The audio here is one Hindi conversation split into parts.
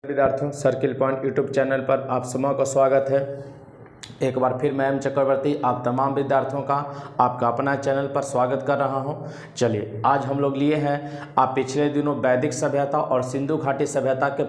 विद्यार्थियों, सर्किल पॉइंट यूट्यूब चैनल पर आप सबों का स्वागत है। एक बार फिर मैं एम चक्रवर्ती आप तमाम विद्यार्थियों का आपका अपना चैनल पर स्वागत कर रहा हूं। चलिए, आज हम लोग लिए हैं, आप पिछले दिनों वैदिक सभ्यता और सिंधु घाटी सभ्यता के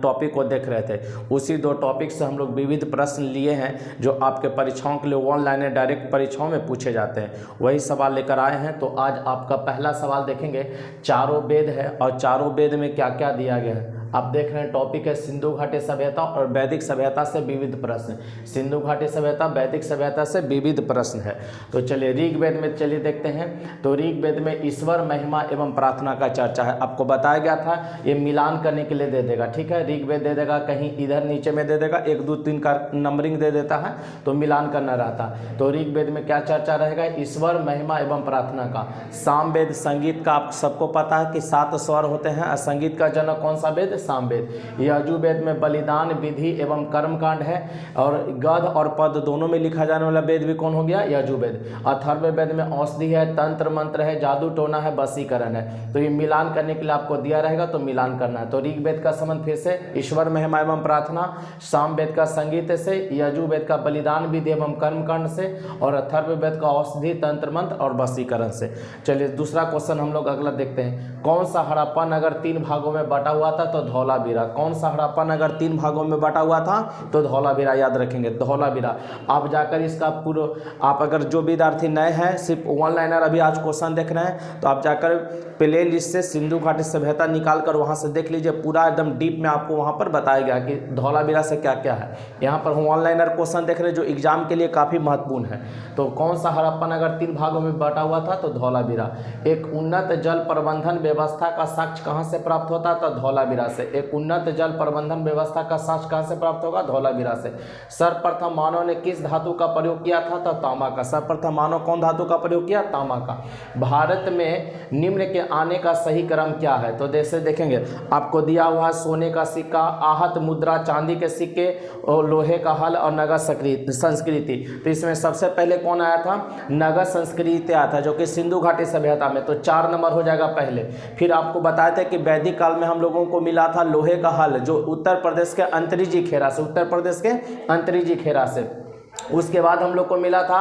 टॉपिक को देख रहे थे। उसी दो टॉपिक से हम लोग विविध प्रश्न लिए हैं जो आपके परीक्षाओं के लिए ऑनलाइन डायरेक्ट परीक्षाओं में पूछे जाते हैं। वही सवाल लेकर आए हैं। तो आज आपका पहला सवाल देखेंगे, चारों वेद है और चारों वेद में क्या क्या दिया गया है। आप देख रहे हैं टॉपिक है सिंधु घाटी सभ्यता और वैदिक सभ्यता से विविध प्रश्न। सिंधु घाटी सभ्यता वैदिक सभ्यता से विविध प्रश्न है। तो चलिए ऋग्वेद में चलिए देखते हैं। तो ऋग्वेद में ईश्वर महिमा एवं प्रार्थना का चर्चा है। आपको बताया गया था ये मिलान करने के लिए दे देगा, ठीक है। ऋग्वेद दे देगा, कहीं इधर नीचे में दे देगा, 1 2 3 का नंबरिंग दे देता है, तो मिलान करना रहता है। तो ऋग्वेद में क्या चर्चा रहेगा, ईश्वर महिमा एवं प्रार्थना का। सामवेद संगीत का आप सबको पता है कि 7 स्वर होते हैं। संगीत का जनक कौन सा वेद, सामवेद। यजुर्वेद में बलिदान विधि एवं कर्मकांड है। और गद्य और पद दोनों में लिखा जाने वाला वेद भी कौन हो गया, यजुर्वेद। अथर्ववेद में औषधि है, तंत्र मंत्र है, जादू टोना है, वशीकरण है। तो ये मिलान करने के लिए आपको दिया रहेगा, तो मिलान करना है। तो ऋग्वेद का संबंध फिर से ईश्वर महिमा एवं प्रार्थना, सामवेद का संगीत से, यजुर्वेद का बलिदान विधि एवं कर्मकांड से, और अथर्ववेद का औषधि तंत्र मंत्र और वशीकरण से। चलिए दूसरा क्वेश्चन हम लोग अगला देखते हैं। कौन सा हड़प्पा नगर 3 भागों में बटा हुआ था, तो धौलावीरा। कौन सा हड़प्पा नगर 3 भागों में बटा हुआ था, तो धौलावीरा। याद रखेंगे धौलावीरा। आप जाकर इसका पूरा, आप अगर जो विद्यार्थी नए हैं, सिर्फ ऑनलाइनर अभी आज क्वेश्चन देख रहे हैं, तो आप जाकर प्ले लिस्ट से सिंधु घाटी सभ्यता निकाल कर वहां से देख लीजिए। पूरा एकदम डीप में आपको वहां पर बताया गया कि धौलावीरा से क्या क्या है। यहाँ पर हम ऑनलाइनर क्वेश्चन देख रहे हैं जो एग्जाम के लिए काफी महत्वपूर्ण है। तो कौन सा हड़प्पा नगर 3 भागों में बटा हुआ था, तो धौलावीरा। एक उन्नत जल प्रबंधन व्यवस्था का साक्ष्य कहाँ से प्राप्त होता, तो धौलावीरा से। एक उन्नत जल प्रबंधन व्यवस्था का साक्ष्य कहाँ से प्राप्त होगा, धौलावीरा से। सर्वप्रथम मानव ने किस धातु का प्रयोग किया था, तो तांबा का। सर्वप्रथम मानव कौन धातु का प्रयोग किया, तांबा का। भारत में निम्न के आने का सही क्रम क्या है, तो जैसे देखेंगे आपको दिया हुआ सोने का सिक्का, आहत मुद्रा, चांदी के सिक्के, और लोहे का हल और नगद संस्कृति। तो इसमें सबसे पहले कौन आया था, नगद संस्कृति आया था, जो कि सिंधु घाटी सभ्यता में। तो 4 नंबर हो जाएगा पहले। फिर आपको बताया था कि वैदिक काल में हम लोगों को मिला था लोहे का हल, जो उत्तर प्रदेश के अंतरिजी खेरा से, उत्तर प्रदेश के अंतरिजी खेरा से। उसके बाद हम लोग को मिला था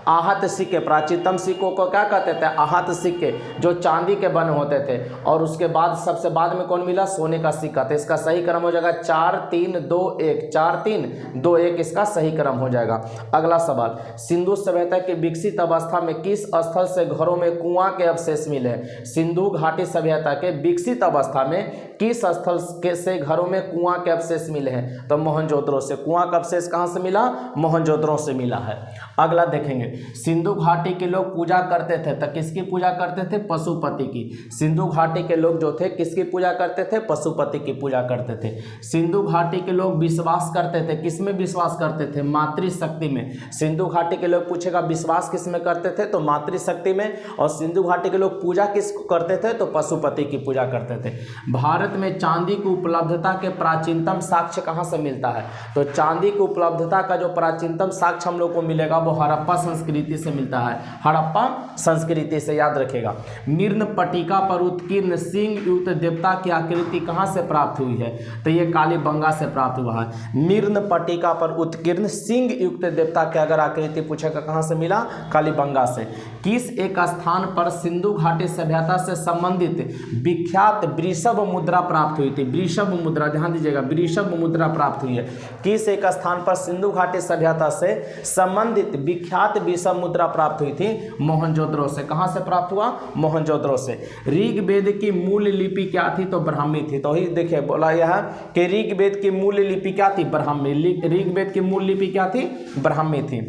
आहत सिक्के। प्राचीनतम सिक्कों को क्या कहते थे, आहत सिक्के, जो चांदी के बने होते थे। और उसके बाद सबसे बाद में कौन मिला, सोने का सिक्का। तो इसका सही क्रम हो जाएगा 4 3 2 1, 4 3 2 1 इसका सही क्रम हो जाएगा। अगला सवाल, सिंधु सभ्यता की विकसित अवस्था में किस स्थल से घरों में कुआं के अवशेष मिले। सिंधु घाटी सभ्यता के विकसित अवस्था में किस स्थल से घरों में कुआं के अवशेष मिले हैं, तो मोहनजोदड़ो से। कुआं का अवशेष कहां से मिला, मोहनजोदड़ो से मिला है। अगला देखेंगे, सिंधु घाटी के लोग पूजा करते थे, तो किसकी पूजा करते थे, पशुपति की। सिंधु घाटी के लोग जो थे किसकी पूजा करते थे, पशुपति की पूजा करते थे। सिंधु घाटी के लोग विश्वास करते थे, किसमें विश्वास करते थे, मातृशक्ति में। सिंधु घाटी के लोग पूछेगा विश्वास किस में करते थे, तो मातृशक्ति में। और सिंधु घाटी के लोग पूजा किस करते थे, तो पशुपति की पूजा करते थे। भारत में चांदी की उपलब्धता के प्राचीनतम साक्ष्य कहां से मिलता है, तो चांदी की उपलब्धता का जो प्राचीनतम साक्ष्य हम लोग को मिलेगा वो हड़प्पा संस्कृति से मिलता है, हड़प्पा संस्कृति से। याद रखेगा। मिर्न पट्टिका पर उत्कीर्ण सिंह युक्त देवता की आकृति कहां से प्राप्त हुई है, तो ये कालीबंगा से प्राप्त हुआ है। मिर्न पट्टिका पर उत्कीर्ण सिंह युक्त देवता की अगर आकृति पूछेगा कहां से मिला, कालीबंगा से। किस एक स्थान पर सिंधु घाटी सभ्यता से संबंधित विख्यात वृषभ मुद्रा प्राप्त हुई थी, वृषभ मुद्रा, ध्यान दीजिएगा, वृषभ मुद्रा प्राप्त हुई है। किस एक स्थान पर सिंधु घाटी सभ्यता से संबंधित विख्यात वृषभ मुद्रा प्राप्त हुई थी, मोहनजोदड़ो से। कहां से प्राप्त हुआ, मोहनजोदड़ो से। ऋग्वेद की मूल लिपि क्या थी, तो ब्राह्मी थी। तो ही देखिए बोला यह कि ऋग्वेद की मूल लिपि क्या थी, ब्राह्मी। ऋग्वेद की मूल लिपि क्या थी, ब्राह्मी थी।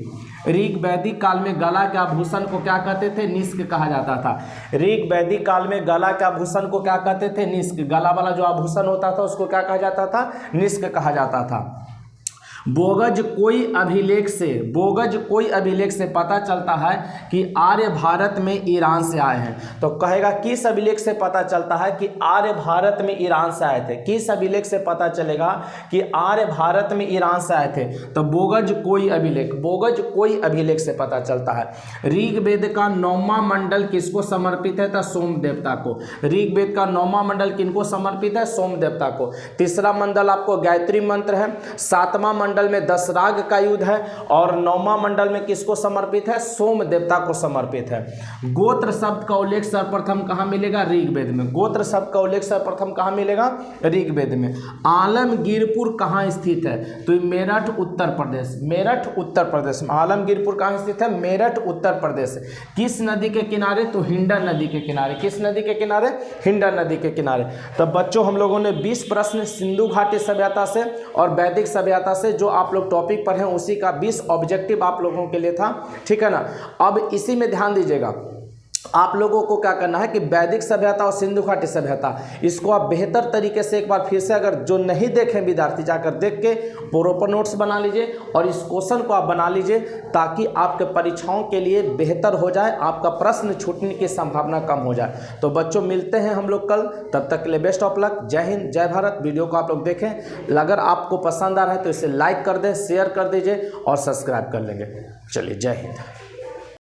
ऋग्वैदिक काल में गला के आभूषण को क्या कहते थे, निष्क कहा जाता था। ऋग्वैदिक काल में गला के आभूषण को क्या कहते थे, निष्क। गला वाला जो आभूषण होता था उसको क्या कहा जाता था, निष्क कहा जाता था। बोगज कोई अभिलेख से पता चलता है कि आर्य भारत में ईरान से आए हैं। तो कहेगा किस अभिलेख से पता चलता है कि आर्य भारत में ईरान से आए थे, किस अभिलेख से पता चलेगा कि आर्य भारत में ईरान से आए थे। तो बोगज कोई अभिलेख से पता चलता है। ऋग्वेद का 9वां मंडल किसको समर्पित है? तो सोम देवता को। ऋग्वेद का 9वां मंडल किनको समर्पित है? सोम देवता को। तीसरा मंडल आपको गायत्री मंत्र है। 7वां मंडल में 10 राग का युद्ध है और 9वां मंडल में किसको समर्पित है? सोम देवता को समर्पित है। गोत्र शब्द का उल्लेख सर्वप्रथम कहाँ मिलेगा? ऋग्वेद में। गोत्र शब्द का उल्लेख सर्वप्रथम कहाँ मिलेगा? ऋग्वेद में। आलमगीरपुर कहाँ स्थित है? तो मेरठ उत्तर प्रदेश। मेरठ उत्तर प्रदेश में आलमगीरपुर कहाँ स्थित है? मेरठ उत्तर प्रदेश। किस नदी के किनारे? तो हिंडन नदी के किनारे। किस नदी के किनारे? हिंडन नदी के किनारे। तो बच्चों हम लोगों ने 20 प्रश्न सिंधु घाटी सभ्यता से और वैदिक सभ्यता से जो आप लोग टॉपिक पढ़े उसी का 20 ऑब्जेक्टिव आप लोगों के लिए था, ठीक है ना। अब इसी में ध्यान दीजिएगा, आप लोगों को क्या करना है कि वैदिक सभ्यता और सिंधु घाटी सभ्यता इसको आप बेहतर तरीके से एक बार फिर से, अगर जो नहीं देखें विद्यार्थी, जाकर देख के प्रॉपर नोट्स बना लीजिए और इस क्वेश्चन को आप बना लीजिए ताकि आपके परीक्षाओं के लिए बेहतर हो जाए, आपका प्रश्न छूटने की संभावना कम हो जाए। तो बच्चों मिलते हैं हम लोग कल, तब तक के लिए बेस्ट ऑफ लक। जय हिंद, जय भारत। वीडियो को आप लोग देखें, अगर आपको पसंद आ रहा है तो इसे लाइक कर दें, शेयर कर दीजिए और सब्सक्राइब कर लेंगे। चलिए, जय हिंद।